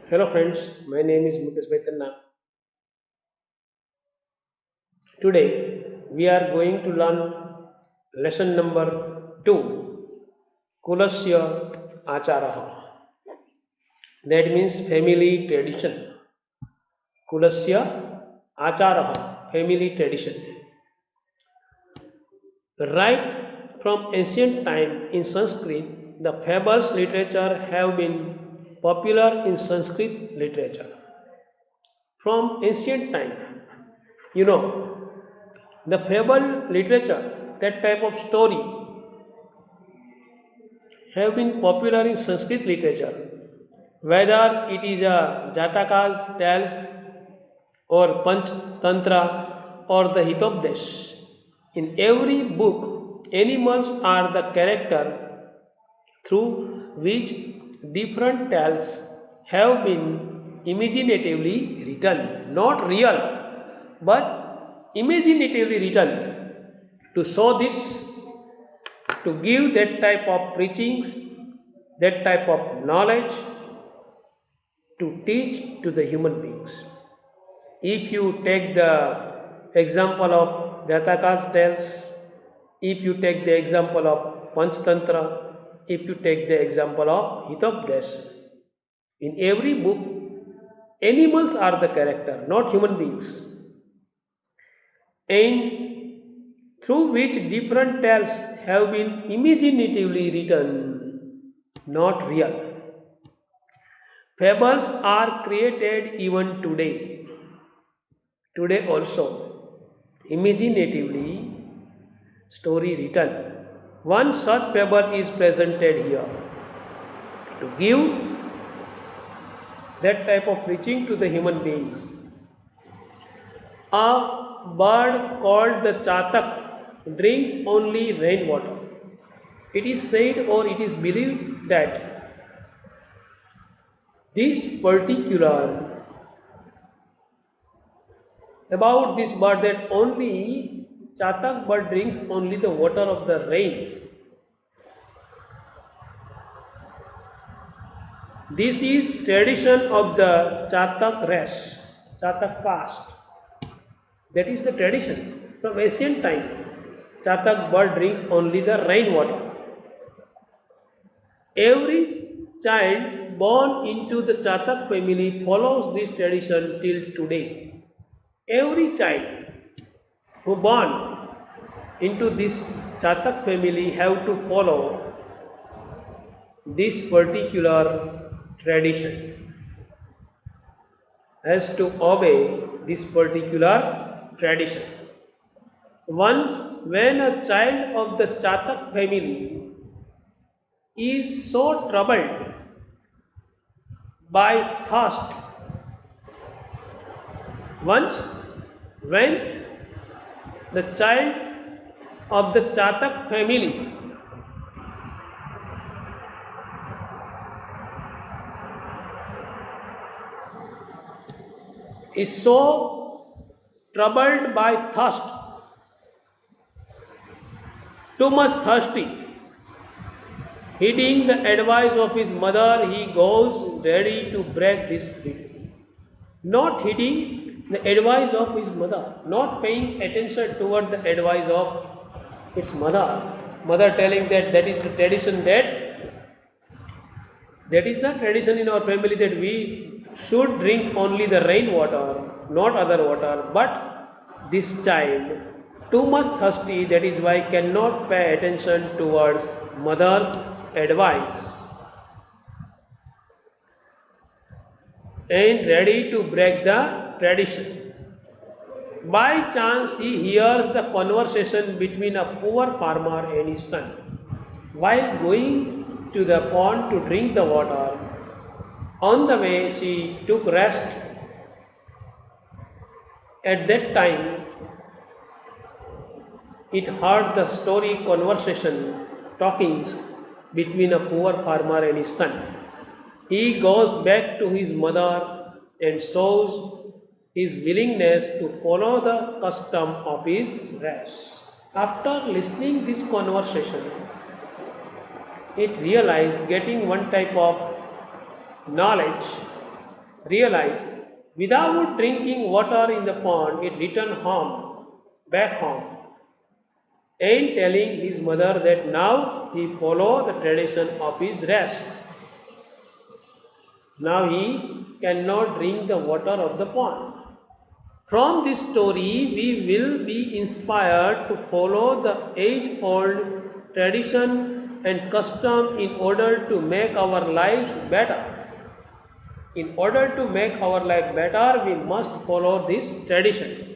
Hello friends, my name is Mukesh Baitanna. Today we are going to learn lesson number 2, Kulasya Acharaha. That means family tradition. Kulasya Acharaha, family tradition. Right from ancient time in Sanskrit, the fables literature have been popular in Sanskrit literature. From ancient time, you know, the fable literature, that type of story, have been popular in Sanskrit literature. Whether it is a Jatakas tales or Panch Tantra or the Hitopdesh. In every book, animals are the character through which different tales have been imaginatively written, not real, but imaginatively written. To show this, to give that type of preachings, that type of knowledge, to teach to the human beings. If you take the example of Jatakas tales, if you take the example of Panchtantra, if you take the example of Hitopdesh, in every book, animals are the character, not human beings, and through which different tales have been imaginatively written, not real. Fables are created even today. Today also, imaginatively story written. One such fable is presented here to give that type of preaching to the human beings. A bird called the chatak drinks only rainwater. It is said or it is believed that this particular about this bird that only chatak bird drinks only the water of the rain. This is tradition of the chatak race, chatak caste. That is the tradition from ancient time. Chatak bird drink only the rainwater. Every child born into the Chatak family follows this tradition till today. Every child who born into this Chatak family have to follow this particular tradition, has to obey this particular tradition. Once when a child of the Chatak family is so troubled by thirst, once when the child of the Chatak family is so troubled by thirst, too much thirsty, heeding the advice of his mother, he goes ready to break this rule. Not heeding the advice of his mother, not paying attention toward the advice of its mother. Mother telling that that is the tradition, that is the tradition in our family that we should drink only the rainwater, not other water. But this child, too much thirsty, that is why cannot pay attention towards mother's advice and ready to break the tradition. By chance, he hears the conversation between a poor farmer and his son. While going to the pond to drink the water, on the way she took rest. At that time, it heard the story conversation, talkings between a poor farmer and his son. He goes back to his mother and shows his willingness to follow the custom of his race. After listening this conversation, it realized getting one type of knowledge realized without drinking water in the pond, it returned back home, and telling his mother that now he follow the tradition of his race. Now he cannot drink the water of the pond. From this story, we will be inspired to follow the age old tradition and custom in order to make our lives better. In order to make our life better, we must follow this tradition.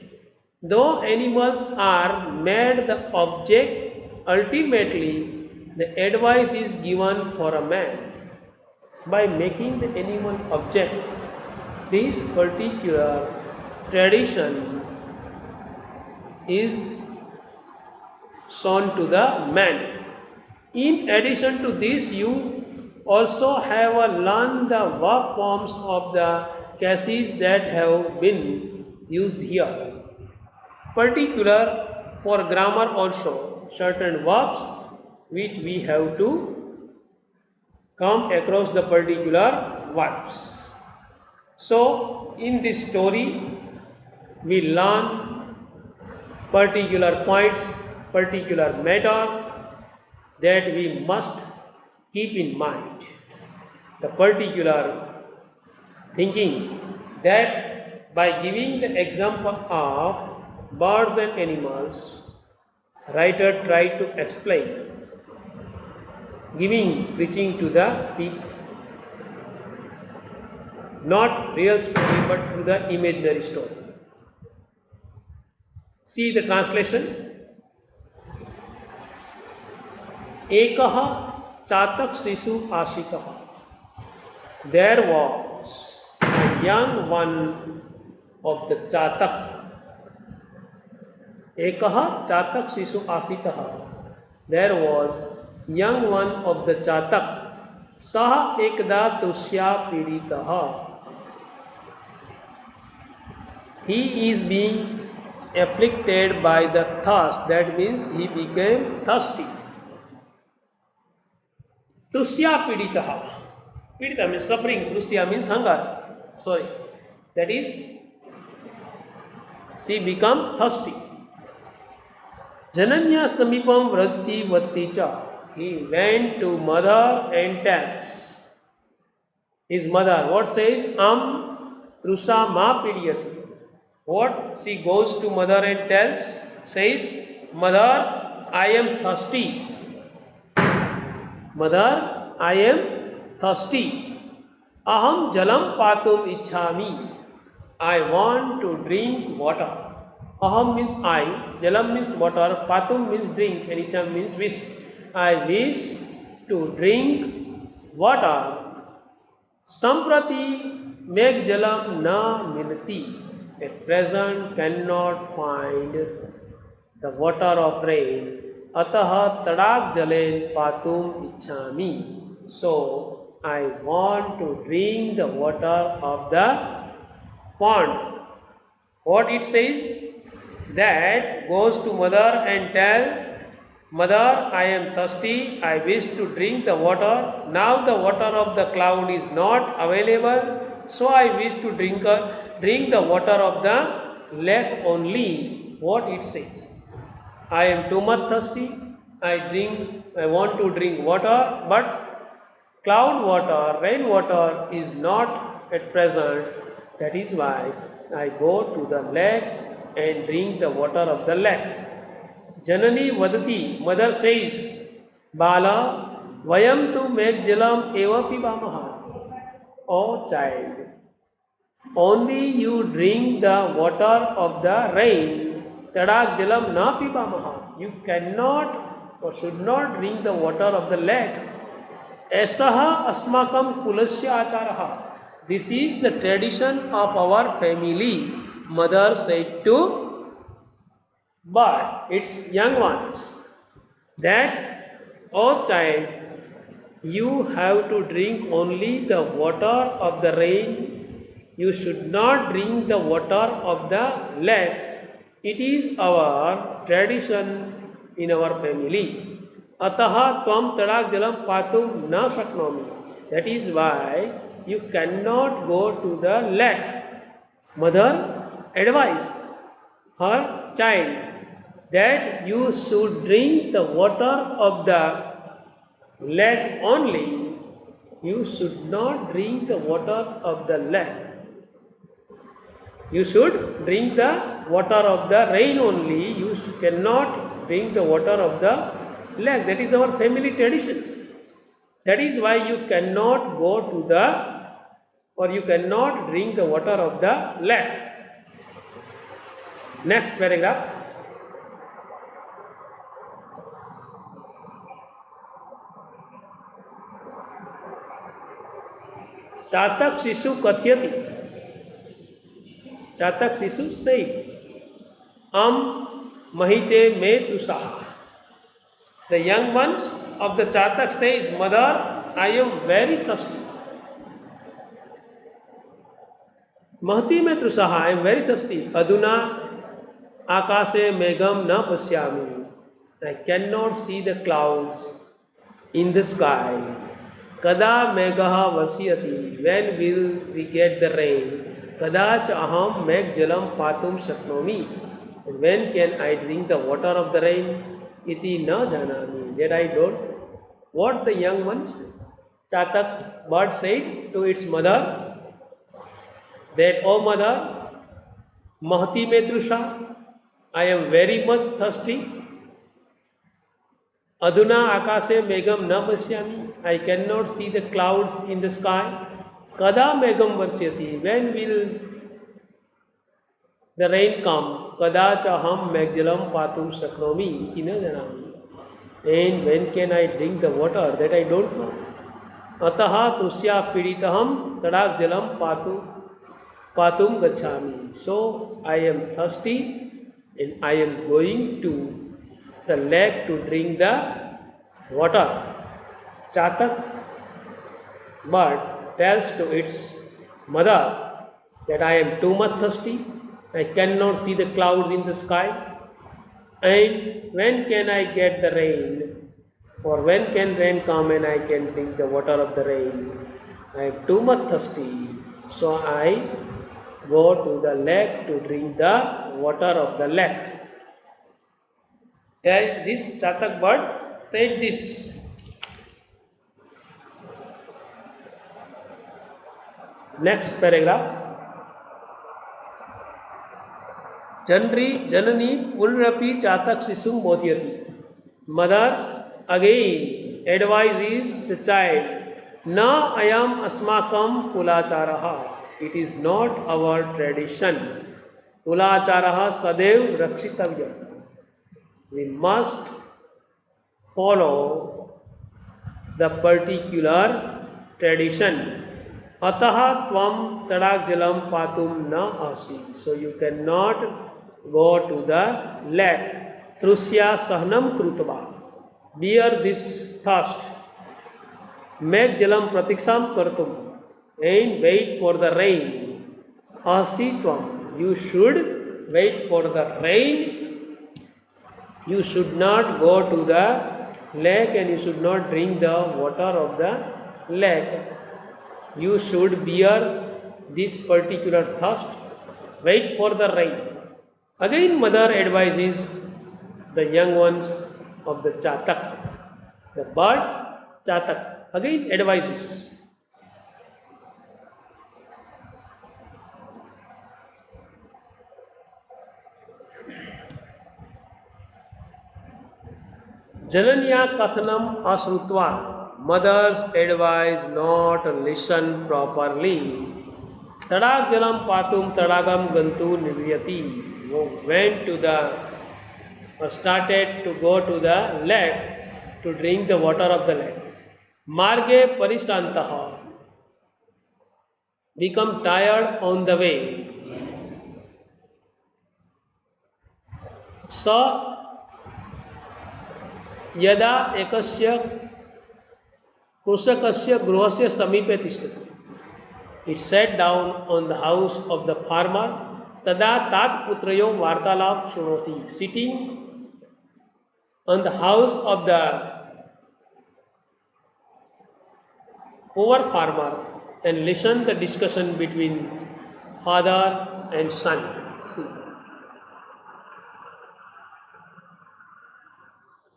Though animals are made the object, ultimately the advice is given for a man. By making the animal object, this particular tradition is shown to the man. In addition to this, you also have learned the verb forms of the cases that have been used here. Particular for grammar also, certain verbs which we have to come across the particular verbs. So, in this story, we learn particular points, particular matter that we must keep in mind. The particular thinking that by giving the example of birds and animals, writer tried to explain, preaching to the people, not real story but through the imaginary story. See the translation. एकः चातक शिशु आशिकः. There was a young one of the चातक. एकः चातक शिशु आशितः. There was young one of the चातक. सः एकदा तृष्या पीडितः. He is being afflicted by the thirst. That means he became thirsty. Trusya piditaha. Pidita means suffering. Trusya means hunger. Sorry. That is, she become thirsty. Jananya samipam vrajti vatticha. He went to mother and tells his mother. What says? Trusa ma pidiyati. What? She goes to mother and tells, says, Mother, I am thirsty. Mother, I am thirsty. Aham jalam patum ichhami. I want to drink water. Aham means I, jalam means water, patum means drink, and ichham means wish. I wish to drink water. Samprati meg jalam na milti. At present cannot find the water of rain. Ataha tadak jalen patum ichhami. So I want to drink the water of the pond. What it says? That goes to mother and tell, Mother, I am thirsty. I wish to drink the water. Now the water of the cloud is not available. So I wish to drink the water of the lake only. What it says? I am too much thirsty. I want to drink water, but cloud water, rain water is not at present. That is why I go to the lake and drink the water of the lake. Janani vadati, mother says, Bala, vayam tu meg jalam eva pibamaha. O child, only you drink the water of the rain. Tadak jalam na pibamaha. You cannot or should not drink the water of the lake. Estaha asmakam kulasya acharaha. This is the tradition of our family, mother said to but its young ones, that, O child, you have to drink only the water of the rain. You should not drink the water of the lake. It is our tradition in our family. Ataha tvam tadak jalam patum na shaknomi. That is why you cannot go to the lake. Mother advised her child that you should drink the water of the lake only. You should not drink the water of the lake. You should drink the water of the rain only. You cannot drink the water of the lake. That is our family tradition. That is why you cannot go to the, or you cannot drink the water of the lake. Next paragraph. चातक शिशु कथयति. चातक शिशु say, mahite me trisha. The young ones of the Chatak says, Mother, I am very thirsty. Mahati me trisha, I am very thirsty. Aduna akase megam na pasyami. I cannot see the clouds in the sky. Kada megaha vasyati. When will we get the rain? Kadach aham meg jalam patum shaknomi. When can I drink the water of the rain? Iti na janami. That I don't. What the young ones, Chatak bird said to its mother, that, oh mother, mahati me trusha, I am very much thirsty. Aduna akase megam na pasyami. I cannot see the clouds in the sky. Kada megam varsyati. When will the rain come? Kadach aham megjalam patum shaknomi. Iti na janami. And when can I drink the water? That I don't know. Ataha tusya piditaham tadak jalam patum gachami. So I am thirsty and I am going to the lake to drink the water. Chatak bird tells to its mother that I am too much thirsty. I cannot see the clouds in the sky. And when can I get the rain? Or when can rain come and I can drink the water of the rain? I am too much thirsty. So I go to the lake to drink the water of the lake. This Chatak bird said this. Next paragraph. Janani punrapi Chatak sisum bodhyati. Mother again advises the child, na ayam asmakam kulacharaha. It is not our tradition. Kulacharaha sadev rakshitavya. We must follow the particular tradition. Ataha tvam tadak jalam patum na asi. So you cannot go to the lake. Trusya sahnam krutva. Bear this thirst. Make jalam pratiksham kartum. And wait for the rain. Asi tvam. You should wait for the rain. You should not go to the lake and you should not drink the water of the lake. You should bear this particular thirst. Wait for the rain. Again, mother advises the young ones of the Chatak. The bird Chatak again advises. Jananya kathanam asrutva. Mother's advice not listen properly. Tadak jalam patum tadagam gantu nivyati. Went to the, started to go to the lake to drink the water of the lake. Marge parishrantaha. Become tired on the way. Sa यदा एकस्य कृषकस्य गृहस्य समीपे तिष्ठति. It sat down on the house of the farmer. तदा तात पुत्रयो वार्तालाप शृणोति. Sitting on the house of the poor farmer, and listen the discussion between father and son. See,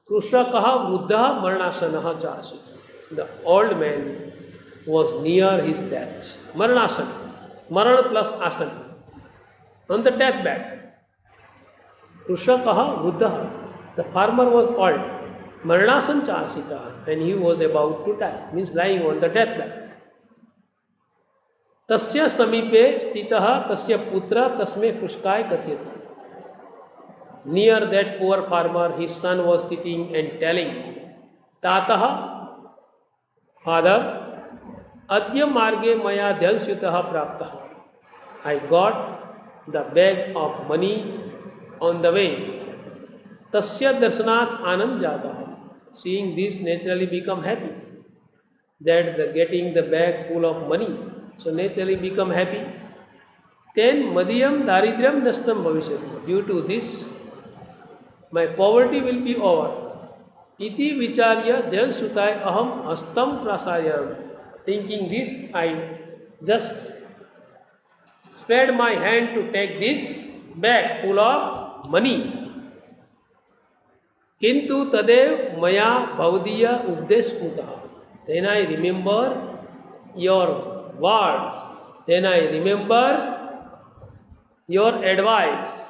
कृषकः वृद्धः मरणासनः च आसीत्. The old man was near his death. Maranasan, Maran plus asan, on the deathbed. Krusakah Buddha, the farmer was old. Maranasan cha asita, and he was about to die, means lying on the deathbed. तस्य समीपे स्थितः तस्य पुत्र तस्मै कृषकाय कथयति. Near that poor farmer, his son was sitting and telling, Tatah, father, adya marge maya dhansyutah praptah. I got the bag of money on the way. Tasya darshanat anand jatah. Seeing this, naturally become happy. That the getting the bag full of money, so naturally become happy. Then madhyam daridryam nashtam bhavishyati. Due to this, my poverty will be over. Iti vicharya dhan sutai aham hastam prasayam. Thinking this, I just spread my hand to take this bag full of money. Kintu tadev maya bhavdiya updesh kuta. Then I remember your words. Then I remember your advice.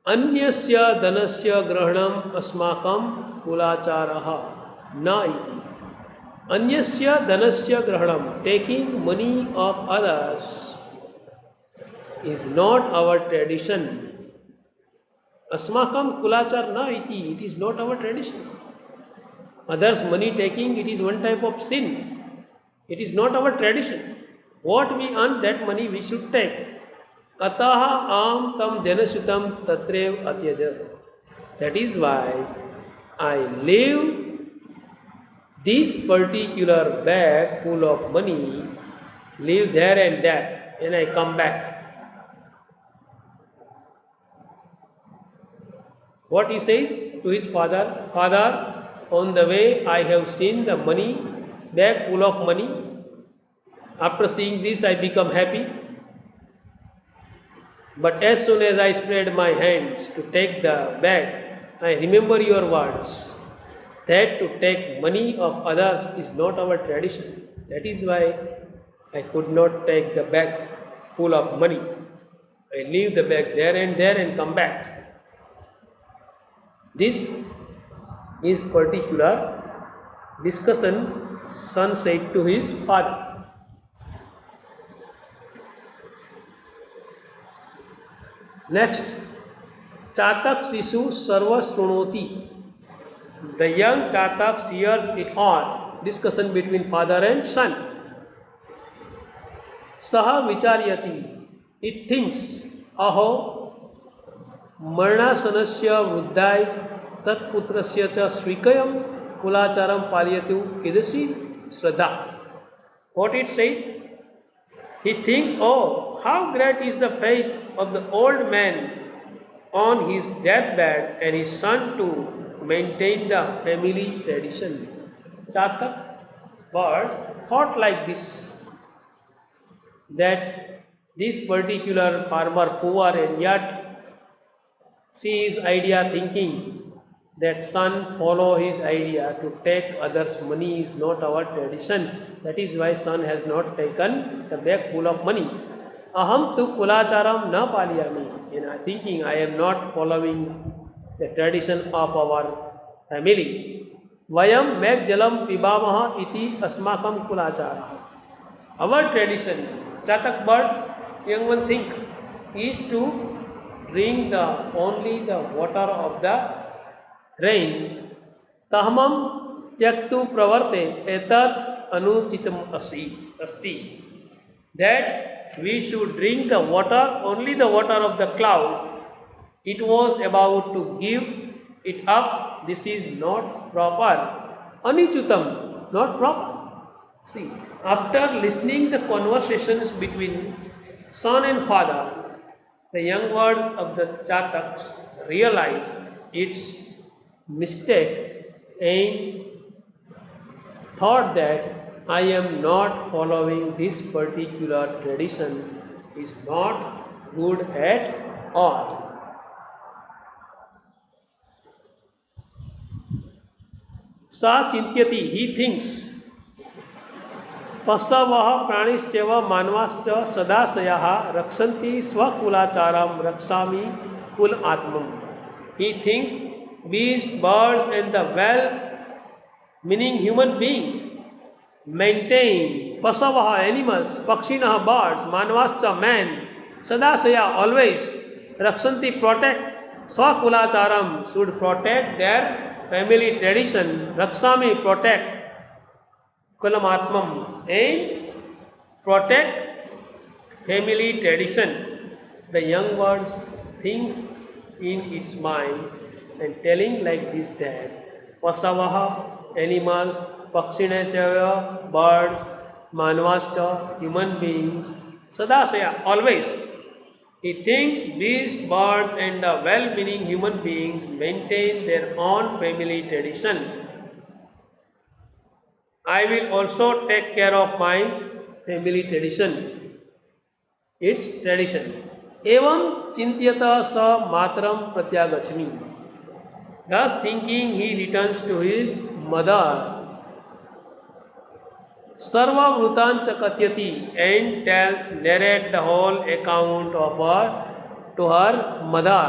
अन्यस्य धनस्य ग्रहणम अस्माकं कुलाचारः न इति. अन्यस्य धनस्य ग्रहणम, taking money of others, is not our tradition. Asmakam kulachar na iti, it is not our tradition. Others money taking, it is one type of sin. It is not our tradition. What we earn, that money we should take. Ataha am tam janasutam tatrev atyaja. That is why I leave this particular bag full of money, leave there and there, and I come back. What he says to his father, Father, on the way I have seen the money, bag full of money. After seeing this, I become happy. But as soon as I spread my hands to take the bag, I remember your words that to take money of others is not our tradition. That is why I could not take the bag full of money. I leave the bag there and come back. This is particular discussion son said to his father. Next, Chatak Sishu Sarva Sunoti. The young Chatak hears it all. Discussion between father and son. Saha Vicharyati. It thinks, Aho Marnasanasya Vruddhai Tat Putrasya Cha Svikayam Kulacharam Palyatu Kidasi Shraddha. What it said? He thinks, oh, how great is the faith of the old man on his deathbed and his son to maintain the family tradition. Chatak birds thought like this, that this particular farmer poor and yet see his idea thinking that son follow his idea to take others' money is not our tradition. That is why son has not taken the bag full of money. Aham tu kulacharam na palyami. And I thinking I am not following the tradition of our family. Vayam meg jalam pibamaha iti asmakam kulachara. Our tradition, Chatak bird, young one think, is to drink only the water of the rain. Tahmam tyaktu pravarte etat anuchitam asti. That we should drink the water, only the water of the cloud. It was about to give it up. This is not proper. Anuchitam, not proper. See, after listening the conversations between son and father, the young words of the Chataks realize its mistake and thought that I am not following this particular tradition is not good at all. Sa चिंत्यति, he thinks. पशवः प्राणिश्चैव मानवाश्च सदाशयाः रक्षन्ति स्वकुलाचारं रक्षामि कुल आत्मम. He thinks beasts, birds and the well meaning human being maintain pasavah animals, pakshinah birds, manvascha man, sadasaya always, rakshanti protect, swakulacharam should protect their family tradition, rakshami protect, kulam atmam and protect family tradition. The young birds thinks in its mind and telling like this that pasavaha animals, pakshinasya birds, manvascha human beings, sadasaya always. He thinks beasts, birds and the well-meaning human beings maintain their own family tradition. I will also take care of my family tradition, its tradition. Evam chintyata sa matram pratyagachami. Thus thinking, he returns to his mother. Sarva Vrutancha Katyati and tells, narrate the whole account of her to her mother.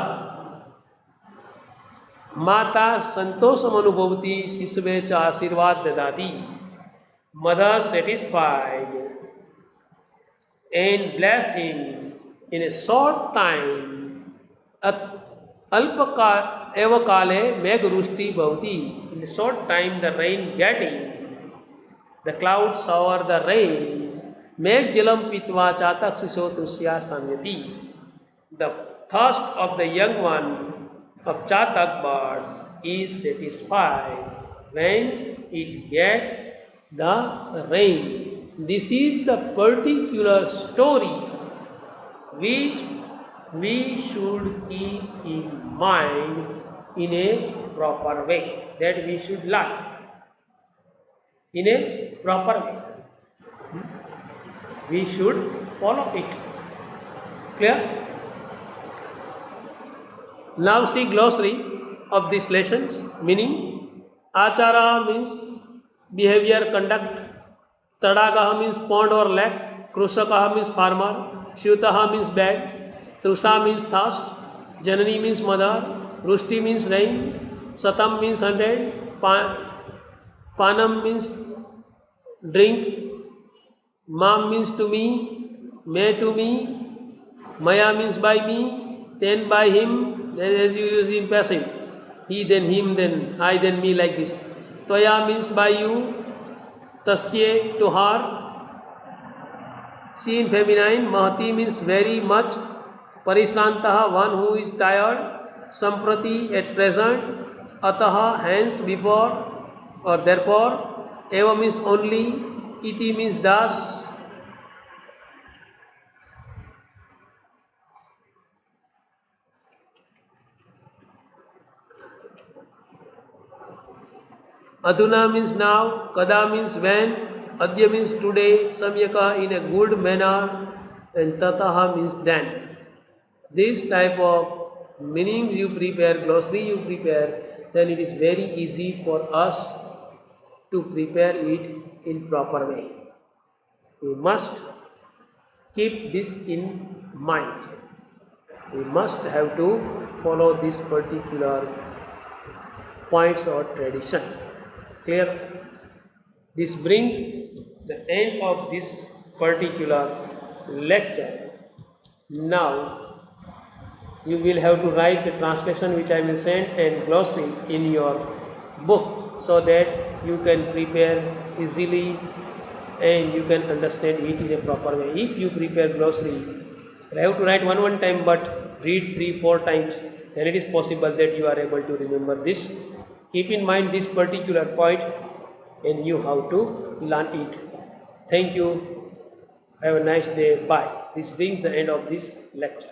Mata Santosam Anubhavati Sisve cha Asirvad Dadati. Mother satisfied and bless him in a short time. Alpaka evakale megrushti bhavati. In a short time the rain getting. The clouds shower the rain. Meg jalam pitva chatak sisho tusya samyati. The thirst of the young one of chatak birds is satisfied when it gets the rain. This is the particular story which we should keep in mind in a proper way, that we should learn in a proper way. We should follow it. Clear? Now see glossary of these lessons. Meaning, achara means behavior, conduct. Tadagaha means pond or lake. Krusakaha means farmer. Shutaha means bag. Trusha means thirst. Janani means mother. Rushti means rain. Satam means 100. Panam means drink. Mam means to me. Me to me. Maya means by me. Then by him. Then as you use in passive. He then him then I then me like this. Toya means by you. Tasye to her. She in feminine. Mahati means very much. Parishrantaha one who is tired. Samprati at present. Ataha hence before or therefore. Eva means only. Iti means thus. Aduna means now. Kada means when. Adya means today. Samyaka in a good manner. And tataha means then. This type of meanings you prepare, glossary you prepare, then it is very easy for us to prepare it in proper way. We must keep this in mind. We must have to follow this particular points or tradition. Clear? This brings the end of this particular lecture. Now you will have to write the translation which I will send and glossary in your book so that you can prepare easily and you can understand it in a proper way. If you prepare glossary, you have to write one time but read 3-4 times, then it is possible that you are able to remember this. Keep in mind this particular point and you have to learn it. Thank you. Have a nice day. Bye. This brings the end of this lecture.